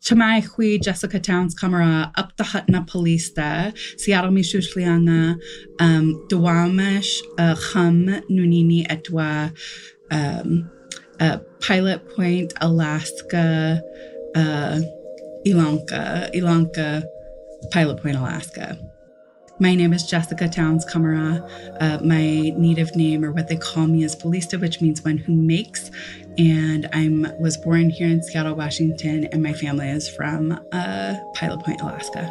Chamai hui Jessica Towns-Camara up the Hutna Pilista, Seattle Mishushlianga, Dawamish, Hum, Nunini Etwa, Pilot Point, Alaska, Ilanka, Pilot Point, Alaska. My name is Jessica Towns-Camara. My native name, or what they call me, is Pilista, which means one who makes. And I was born here in Seattle, Washington, and my family is from Pilot Point, Alaska.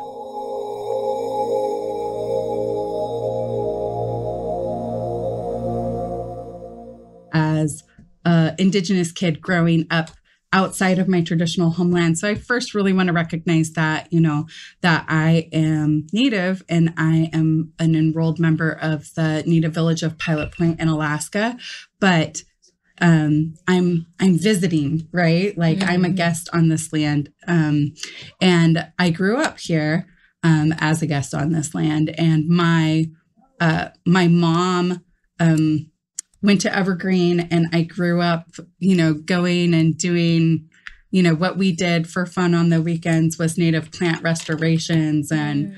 As an Indigenous kid growing up outside of my traditional homeland. So I first really want to recognize that, that I am Native and I am an enrolled member of the Native village of Pilot Point in Alaska, but I'm visiting, right? Like I'm a guest on this land. And I grew up here as a guest on this land. And my mom went to Evergreen, and I grew up, going and doing, what we did for fun on the weekends was native plant restorations. And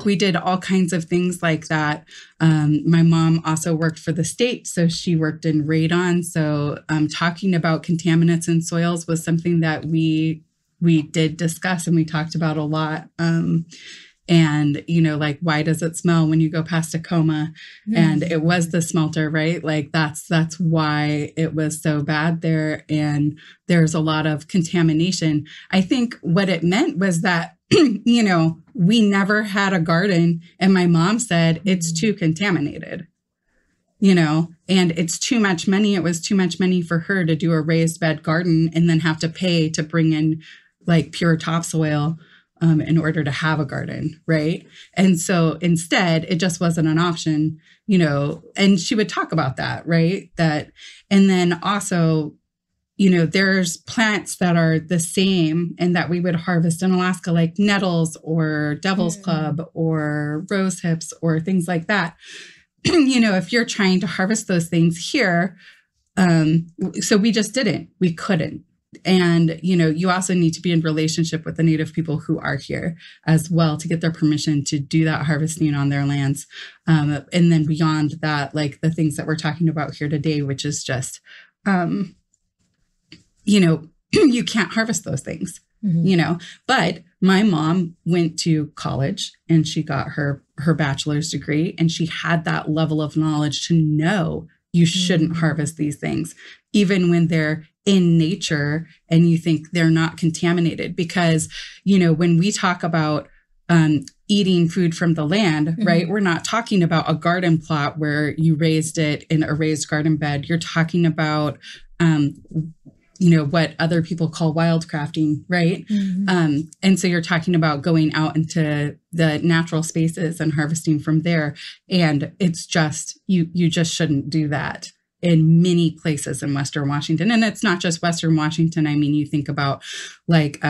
we did all kinds of things like that. My mom also worked for the state, so she worked in radon. So talking about contaminants in soils was something that we did discuss and we talked about a lot. And, like, why does it smell when you go past a coma? And it was the smelter, right? Like that's why it was so bad there. And there's a lot of contamination. I think what it meant was that, we never had a garden. And my mom said, it's too contaminated, and it's too much money. It was too much money for her to do a raised bed garden and then have to pay to bring in like pure topsoil in order to have a garden, right? And so instead, it just wasn't an option, and she would talk about that, right? And then also, there's plants that are the same and that we would harvest in Alaska, like nettles or devil's club or rose hips or things like that. If you're trying to harvest those things here, so we just didn't, we couldn't. And, you also need to be in relationship with the Native people who are here as well to get their permission to do that harvesting on their lands. And then beyond that, like the things that we're talking about here today, which is just, you can't harvest those things, but my mom went to college and she got her bachelor's degree, and she had that level of knowledge to know you shouldn't harvest these things, even when they're in nature and you think they're not contaminated. Because, when we talk about eating food from the land, right, we're not talking about a garden plot where you raised it in a raised garden bed. You're talking about, what other people call wildcrafting, right? And so you're talking about going out into the natural spaces and harvesting from there. And it's just, you just shouldn't do that in many places in Western Washington. And it's not just Western Washington. I mean, you think about like,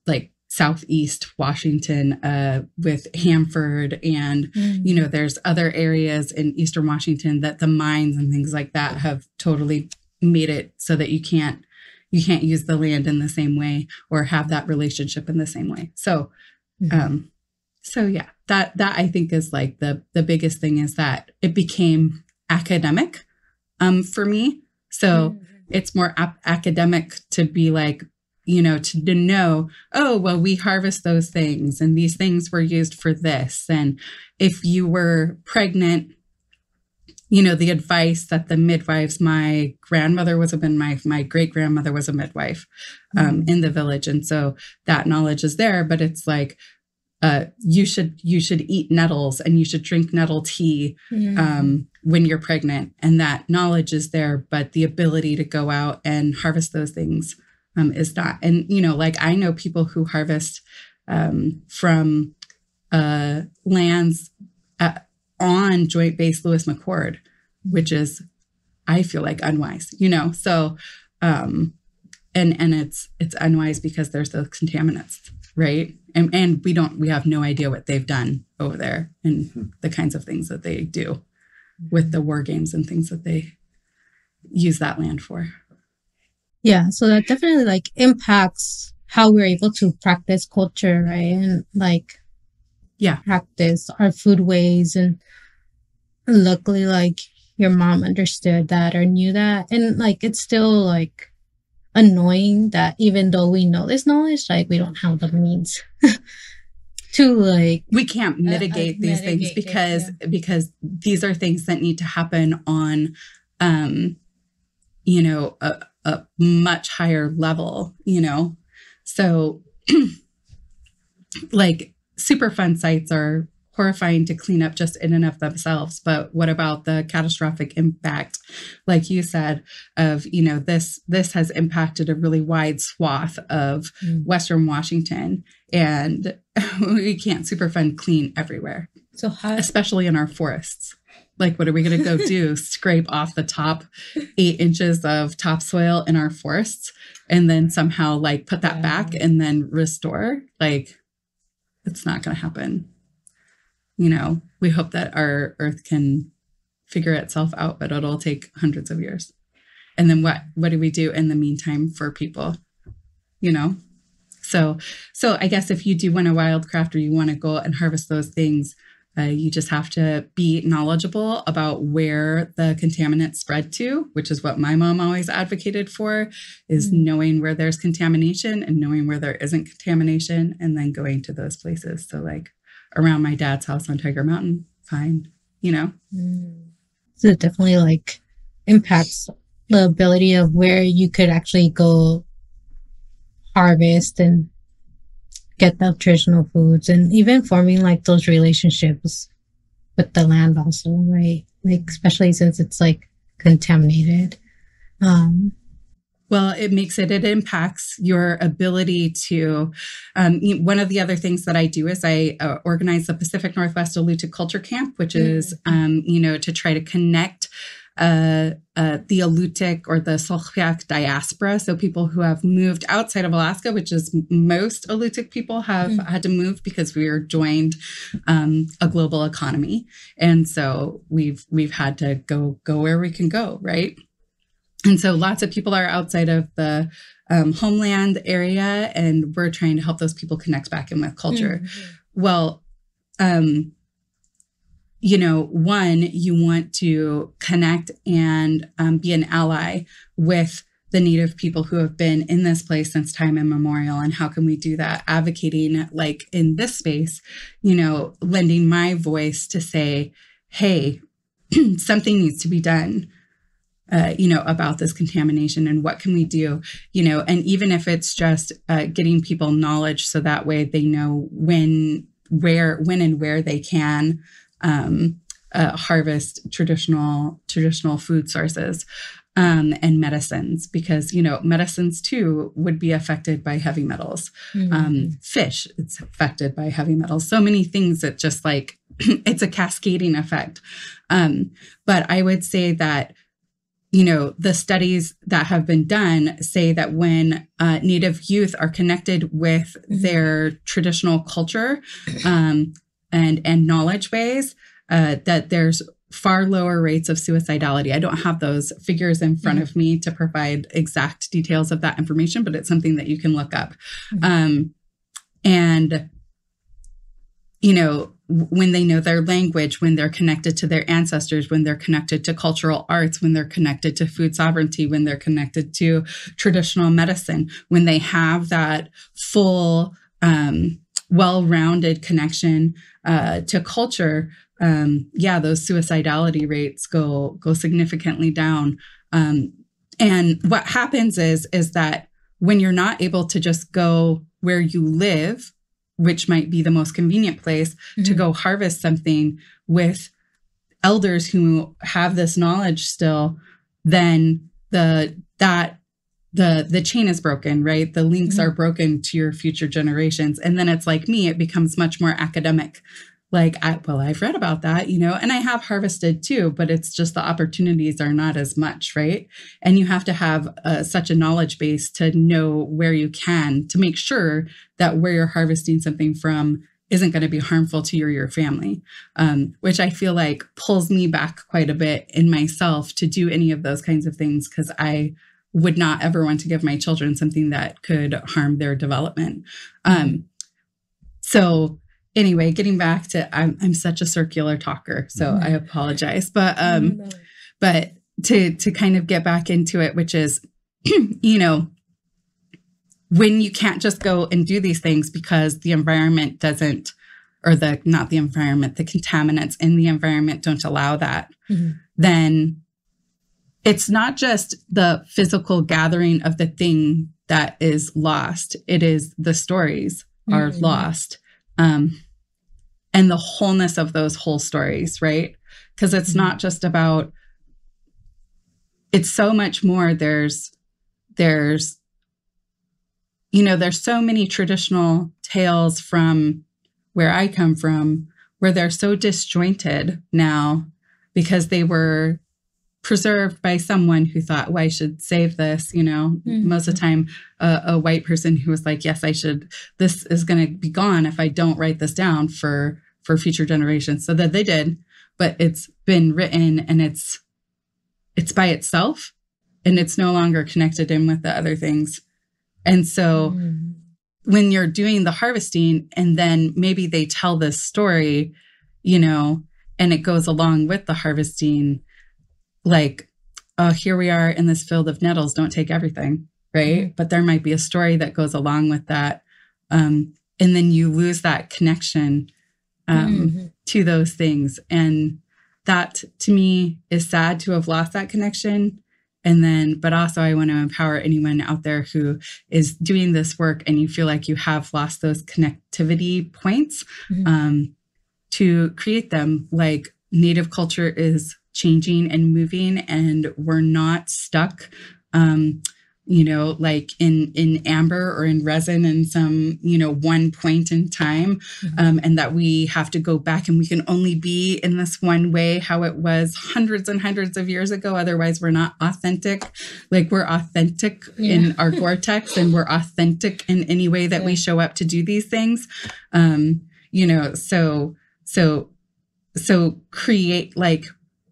like Southeast Washington with Hanford, and, there's other areas in Eastern Washington that the mines and things like that have totally made it so that you can't use the land in the same way or have that relationship in the same way. So, so yeah, that I think is like the biggest thing, is that it became academic for me. So it's more academic to be like, to know, oh, well, we harvest those things and these things were used for this. And if you were pregnant, the advice that the midwives, my grandmother was my great grandmother was a midwife in the village. And so that knowledge is there, but it's like, you should eat nettles and you should drink nettle tea when you're pregnant. And that knowledge is there, but the ability to go out and harvest those things is not. And, like I know people who harvest from lands on Joint Base Lewis McChord, which is, I feel like, unwise, so, and it's unwise because there's those contaminants, right? And we have no idea what they've done over there and the kinds of things that they do with the war games and things that they use that land for. Yeah, so that definitely like impacts how we're able to practice culture, right? And like Yeah. practice our food ways. And luckily, like your mom understood that or knew that. And like it's still like annoying that even though we know this knowledge, like we don't have the means to like we can't mitigate these things because these are things that need to happen on you know, a much higher level, you know. So like Superfund sites are horrifying to clean up just in and of themselves, but what about the catastrophic impact, like you said, of, you know, this has impacted a really wide swath of Western Washington, and we can't Superfund clean everywhere, so how, especially in our forests. Like, what are we going to go do? Scrape off the top 8 inches of topsoil in our forests and then somehow like put that back and then restore? Like, it's not going to happen. You know, we hope that our earth can figure itself out, but it'll take hundreds of years. And then what do we do in the meantime for people? You know? So I guess if you do want to wildcraft or you want to go and harvest those things, you just have to be knowledgeable about where the contaminants spread to, which is what my mom always advocated for, is knowing where there's contamination and knowing where there isn't contamination, and then going to those places. So like around my dad's house on Tiger Mountain, fine, you know? So it definitely like impacts the ability of where you could actually go harvest and get the traditional foods, and even forming like those relationships with the land also, right? Like, especially since it's like contaminated. Well, it impacts your ability to, one of the other things that I do is I organize the Pacific Northwest Alutiiq Culture Camp, which is, you know, to try to connect the Alutiiq or the Sugpiaq diaspora. So people who have moved outside of Alaska, which is most Alutiiq people have had to move because we are joined a global economy. And so we've had to go where we can go, right? And so lots of people are outside of the homeland area, and we're trying to help those people connect back in with culture. Well, you know, one, you want to connect and be an ally with the Native people who have been in this place since time immemorial. And how can we do that? Advocating, like in this space, you know, lending my voice to say, hey, something needs to be done, you know, about this contamination, and what can we do, you know, and even if it's just getting people knowledge so that way they know when and where they can harvest traditional food sources and medicines, because, you know, medicines too would be affected by heavy metals. Fish, it's affected by heavy metals. So many things that just like, it's a cascading effect. But I would say that, you know, the studies that have been done say that when Native youth are connected with their traditional culture and knowledge base, that there's far lower rates of suicidality. I don't have those figures in front of me to provide exact details of that information, but it's something that you can look up. And, you know, when they know their language, when they're connected to their ancestors, when they're connected to cultural arts, when they're connected to food sovereignty, when they're connected to traditional medicine, when they have that full, well-rounded connection to culture, those suicidality rates go significantly down. And what happens is that when you're not able to just go where you live, which might be the most convenient place to go harvest something with elders who have this knowledge still, then the chain is broken, right? The links are broken to your future generations. And then it's like me, it becomes much more academic. Like, I've read about that, you know, and I have harvested too, but it's just the opportunities are not as much, right? And you have to have such a knowledge base to know where you can, to make sure that where you're harvesting something from isn't going to be harmful to you or your family, which I feel like pulls me back quite a bit in myself to do any of those kinds of things, because I would not ever want to give my children something that could harm their development. So anyway, getting back to, I'm such a circular talker, so I apologize, but to kind of get back into it, which is, when you can't just go and do these things because the environment doesn't, or not the environment, the contaminants in the environment don't allow that, then it's not just the physical gathering of the thing that is lost. It is the stories are lost. And the wholeness of those whole stories, right? Because it's not just about, it's so much more. There's so many traditional tales from where I come from, where they're so disjointed now because they were preserved by someone who thought, well, I should save this, most of the time, a white person who was like, yes, I should, this is going to be gone if I don't write this down for future generations. So that they did, but it's been written and it's by itself and it's no longer connected in with the other things. And so when you're doing the harvesting and then maybe they tell this story, and it goes along with the harvesting, like, oh, here we are in this field of nettles, don't take everything, right? But there might be a story that goes along with that. And then you lose that connection to those things. And that to me is sad to have lost that connection. And then, but also I want to empower anyone out there who is doing this work and you feel like you have lost those connectivity points to create them. Like Native culture is changing and moving and we're not stuck, like in amber or in resin in some, one point in time, and that we have to go back and we can only be in this one way, how it was hundreds and hundreds of years ago. Otherwise we're not authentic. Like we're authentic in our vortex and we're authentic in any way that we show up to do these things. So create, like,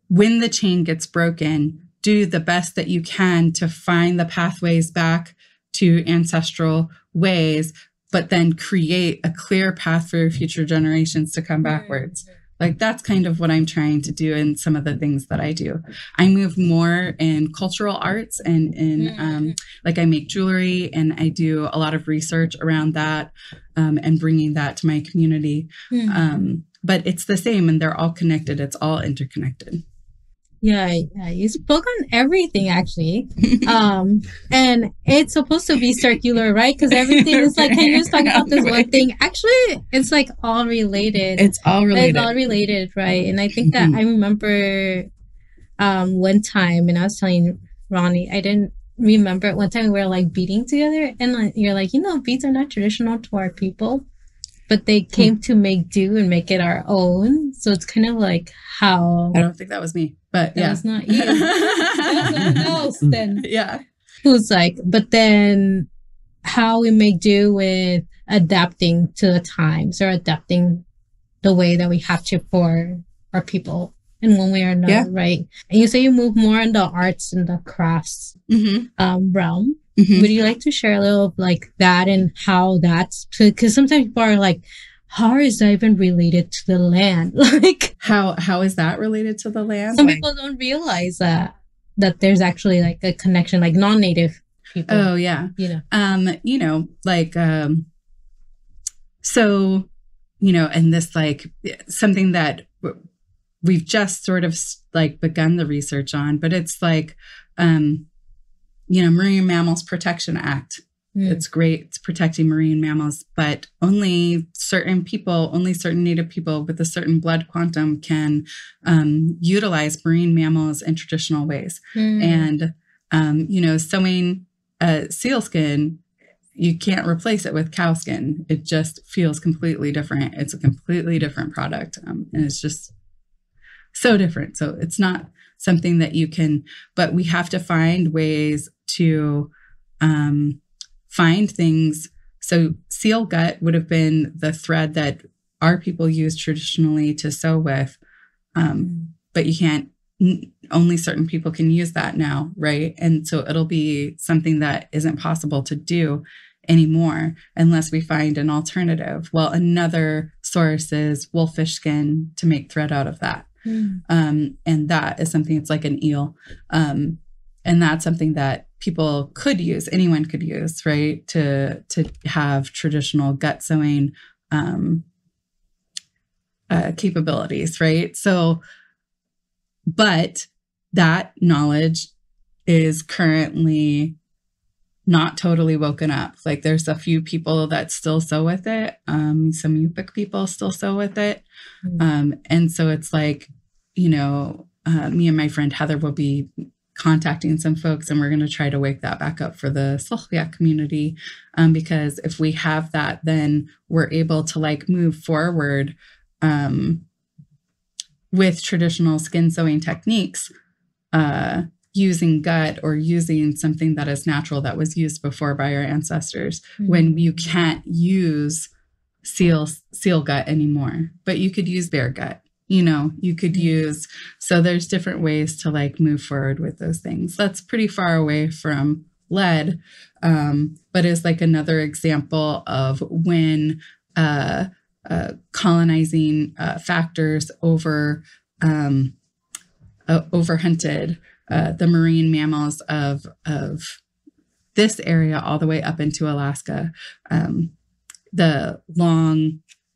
when the chain gets broken, do the best that you can to find the pathways back to ancestral ways, but then create a clear path for future generations to come backwards. Like that's kind of what I'm trying to do in some of the things that I do. I move more in cultural arts and in like I make jewelry and I do a lot of research around that and bringing that to my community. But it's the same and they're all connected. It's all interconnected. Yeah, you spoke on everything actually. And it's supposed to be circular, right? Because everything is like, can you just talk about this one thing? Actually, it's like all related. It's all related, right? And I think that I remember one time, and I was telling Ronnie, I didn't remember one time we were like beading together, and like, you're like, beads are not traditional to our people, but they came to make do and make it our own. So it's kind of like how... I don't think that was me, but that was not you. That was someone else then. Yeah. Who's like, but then how we make do with adapting to the times or adapting the way that we have to for our people in one way or another, right? And you say you move more in the arts and the crafts realm. Would you like to share a little of like that and how that's, because sometimes people are like, how is that even related to the land? Like how is that related to the land? Some people don't realize that there's actually like a connection, like non-native people. Oh yeah. So, and this like something that we've just sort of like begun the research on, but it's like, Marine Mammals Protection Act. It's great. It's protecting marine mammals, but only certain Native people with a certain blood quantum can utilize marine mammals in traditional ways. And, sewing seal skin, you can't replace it with cow skin. It just feels completely different. It's a completely different product. And it's just so different. So it's not something that you can, but we have to find ways to find things. So seal gut would have been the thread that our people used traditionally to sew with, but you can't only certain people can use that now, right? And so it'll be something that isn't possible to do anymore unless we find an alternative. Well, another source is wolfish skin to make thread out of that. And that is something, it's like an eel. And that's something that people could use, anyone could use, right? To have traditional gut sewing capabilities, right? So, but that knowledge is currently not totally woken up. Like there's a few people that still sew with it. Some Yupik people still sew with it. And so it's like, you know, me and my friend Heather will be contacting some folks, and we're going to try to wake that back up for the Sugpiaq community. Because if we have that, then we're able to like move forward with traditional skin sewing techniques, using gut or using something that is natural that was used before by our ancestors, when you can't use seal gut anymore, but you could use bear gut, you know, you could use, so there's different ways to like move forward with those things. That's pretty far away from lead, but is like another example of when colonizing factors overhunted the marine mammals of this area all the way up into Alaska. The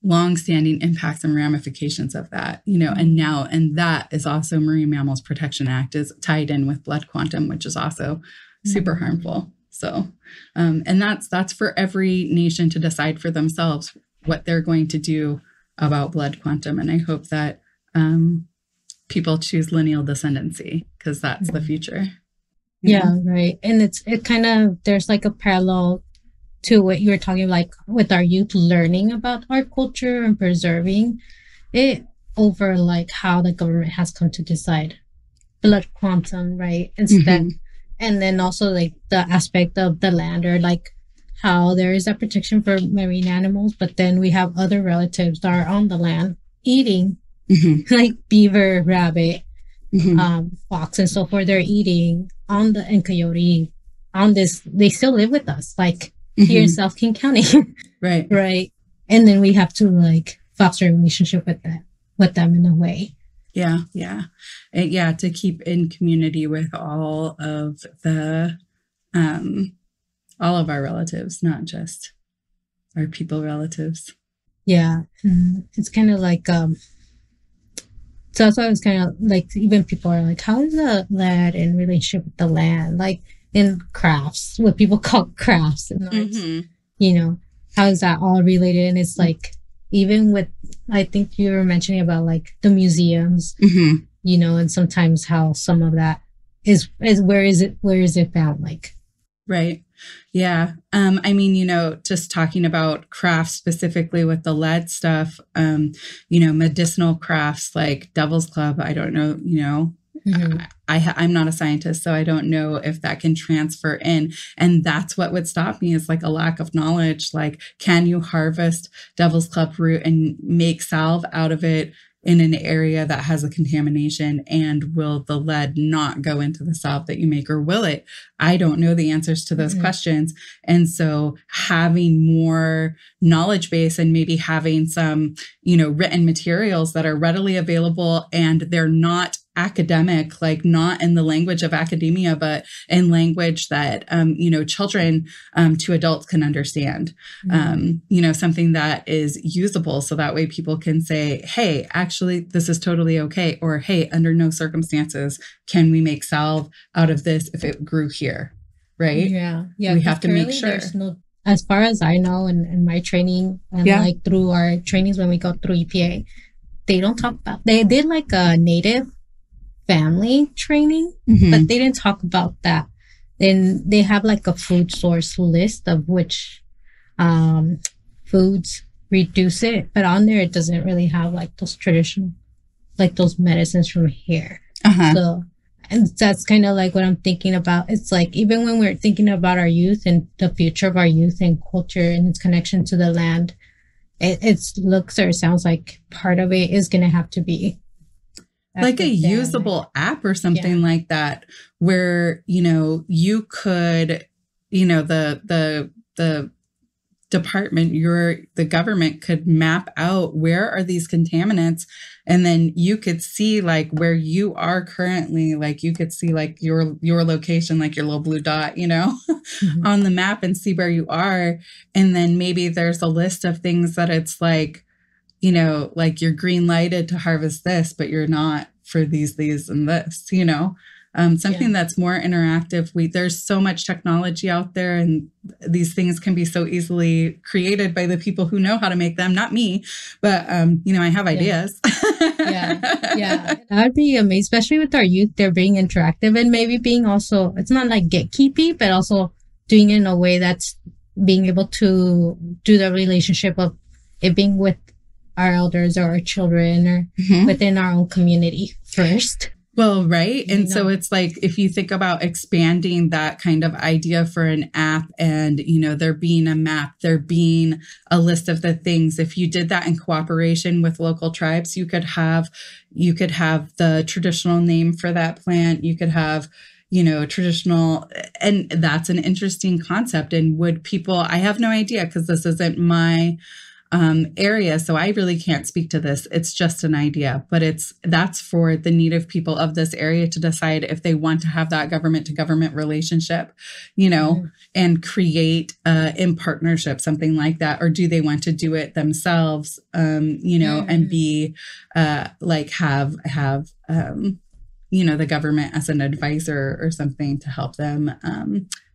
long-standing impacts and ramifications of that, you know, and that is also Marine Mammals Protection Act is tied in with blood quantum, which is also super harmful. So, and that's for every nation to decide for themselves what they're going to do about blood quantum. And I hope that people choose lineal descendancy, because that's the future. Yeah, right. And it kind of, there's like a parallel to what you were talking like with our youth learning about our culture and preserving it over like how the government has come to decide blood quantum, right? Instead, and then also like the aspect of the land, or like how there is that protection for marine animals, but then we have other relatives that are on the land eating like beaver, rabbit, fox, and so forth. They're eating on the, and coyote on this. They still live with us, like here in South King County. Right. Right. And then we have to like foster a relationship with them in a way. Yeah. Yeah. And yeah. To keep in community with all of the, all of our relatives, not just our people relatives. Yeah. It's kind of like, so that's why I was kind of like, even people are like, how is the land in relationship with the land? Like in crafts, what people call crafts and arts, you know, how is that all related? And it's like, even with, I think you were mentioning about like the museums, you know, and sometimes how some of that is where is it found? Like, right. Yeah. I mean, you know, just talking about crafts specifically with the lead stuff, you know, medicinal crafts like Devil's Club. I don't know, you know, I'm not a scientist, so I don't know if that can transfer in. And that's what would stop me, is like a lack of knowledge. Like, can you harvest Devil's Club root and make salve out of it in an area that has a contamination? And will the lead not go into the salve that you make, or will it? I don't know the answers to those questions. And so having more knowledge base and maybe having some, you know, written materials that are readily available, and they're not academic, like not in the language of academia, but in language that, you know, children to adults can understand, you know, something that is usable. So that way people can say, hey, actually, this is totally okay. Or, hey, under no circumstances can we make salve out of this if it grew here. Right. Yeah. Yeah. We have to make sure. As far as I know, in my training and like through our trainings, when we go through EPA, they don't talk about, they did like a native family training, but they didn't talk about that. Then they have like a food source list of which foods reduce it, but on there it doesn't really have like those traditional, like those medicines from here. So, and that's kind of like what I'm thinking about. It's like, even when we're thinking about our youth and the future of our youth and culture and its connection to the land, it looks or sounds like part of it is going to have to be like a usable app or something like that, where, you know, you could, you know, the department, the government could map out where are these contaminants, and then you could see like where you are currently, like you could see like your location, like your little blue dot, you know, on the map, and see where you are. And then maybe there's a list of things that it's like, you know, like you're green lighted to harvest this, but you're not for these, and this, you know. Something that's more interactive. There's so much technology out there, and these things can be so easily created by the people who know how to make them, not me, but, you know, I have ideas. I'd be amazed, especially with our youth. They're being interactive and maybe being also, it's not like gatekeepy, but also doing it in a way that's being able to do the relationship of it being with our elders or our children or within our own community first. Well, right. And so it's like, if you think about expanding that kind of idea for an app, and, you know, there being a map, there being a list of the things, if you did that in cooperation with local tribes, you could have the traditional name for that plant. You could have, you know, traditional, and that's an interesting concept. And would people, I have no idea, because this isn't my area, so I really can't speak to this. It's just an idea, but that's for the Native people of this area to decide if they want to have that government to government relationship, you know, and create in partnership, something like that, or do they want to do it themselves, you know, and be like have you know, the government as an advisor or something to help them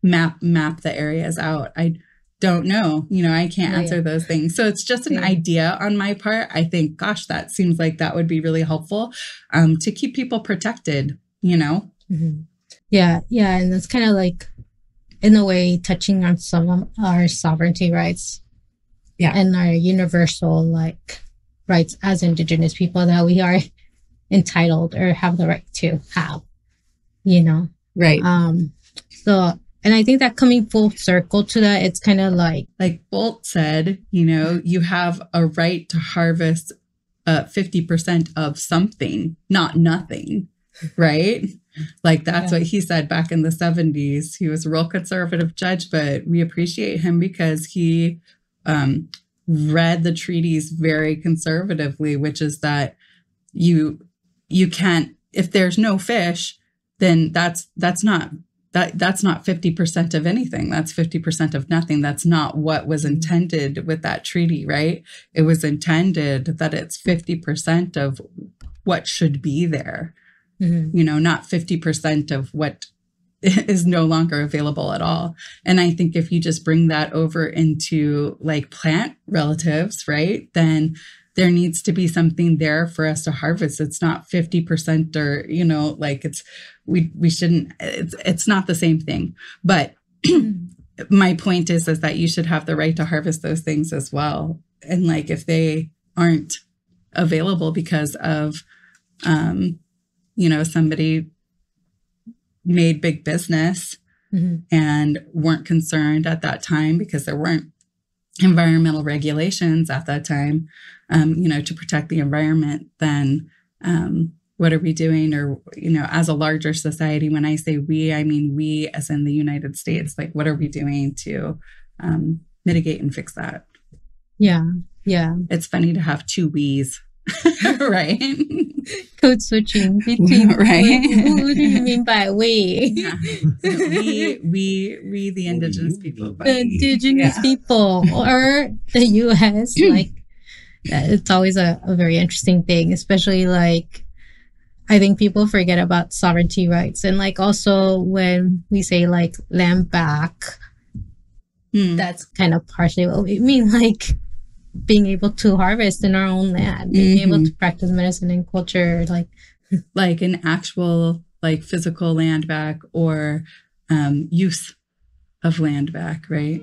map the areas out. I don't know, you know, I can't answer those things. So it's just an idea on my part. I think, gosh, that seems like that would be really helpful to keep people protected, you know? Yeah. And that's kind of like, in a way, touching on some of our sovereignty rights and our universal like rights as Indigenous people that we are entitled or have the right to have, you know? Right. And I think that coming full circle to that, it's kind of like Bolt said, you know, you have a right to harvest 50% of something, not nothing, right? Like that's what he said back in the 70s. He was a real conservative judge, but we appreciate him because he read the treaties very conservatively, which is that you can't, if there's no fish, then that's not 50% of anything. That's 50% of nothing. That's not what was intended with that treaty, right? It was intended that it's 50% of what should be there, you know, not 50% of what is no longer available at all. And I think if you just bring that over into like plant relatives, right, then there needs to be something there for us to harvest. It's not 50% or, you know, like we shouldn't, it's not the same thing. But my point is that you should have the right to harvest those things as well. And like, if they aren't available because of, you know, somebody made big business and weren't concerned at that time because there weren't environmental regulations at that time, you know, to protect the environment, then what are we doing? Or, you know, as a larger society, when I say we, I mean we as in the United States, like what are we doing to mitigate and fix that? Yeah. It's funny to have two we's, right? Code switching between right. What do you mean by we? We the Indigenous people. The Indigenous people or the U.S. Like it's always a very interesting thing, especially like I think people forget about sovereignty rights, and like also when we say like land back, that's kind of partially what we mean, like being able to harvest in our own land, being able to practice medicine and culture, like an actual like physical land back or use of land back, right?